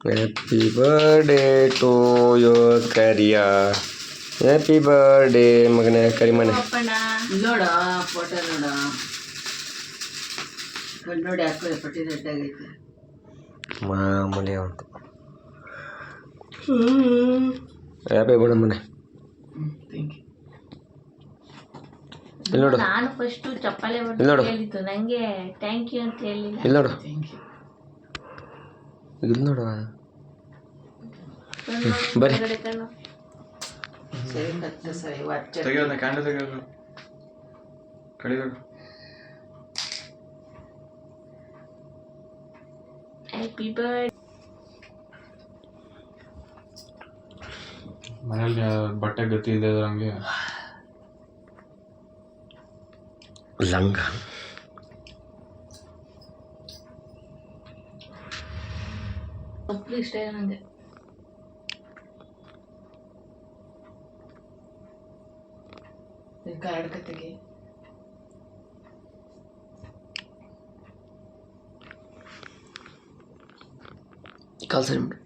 Happy birthday to you ಕರಿಯ. Happy birthday ಮಗನೇ ಕರಿಮನೆ. ನೋಡ ಫೋಟೋ ನೋಡ ಕಣ್ಣು ನೋಡಿ ಹಾಕೋ ಪಟ್ಟಿ ದೊಡ್ಡಾಗೈತೆ ಮಾಮೂಲಿ ಅಂತ. ಹ್ಯಾಪಿ ಬರ್ಡೇ ಮನೆ. ಇಲ್ಲಿ ನೋಡು, ನಾನು ಫಸ್ಟ್ ಚಪ್ಪಾಳೆ ಇಲ್ಲಿ ನೋಡು, ಹೇಳಿದ್ದು ನಂಗೆ ಥ್ಯಾಂಕ್ ಯು ಅಂತ ಹೇಳಿಲ್ಲ. ಇಲ್ಲಿ ನೋಡು, ಇಲ್ಲಿ ನೋಡು. ಬರ್ರಿ ಸರಿ ಮತ್ತೆ ಸರಿ ವಾಚ್ ತೆಗಿಯೋದು ಕ್ಯಾಂಡಲ್ ತೆಗಿಯೋದು ಕಡಿಬೇಕು. Happy birthday. ಮನೇಲಿ ಬಟ್ಟೆ ಗತಿ ಇಲ್ಲದೆ ಹಂಗೆ ಲಂಗ. ಒಬ್ರು ಇಷ್ಟ ಇಲ್ಲ ನಂಗೆ. ಕಾರ್ಡ್ ತೆಗಿ ಕಾಲ್ ಸರಿ ಮಾಡಿ.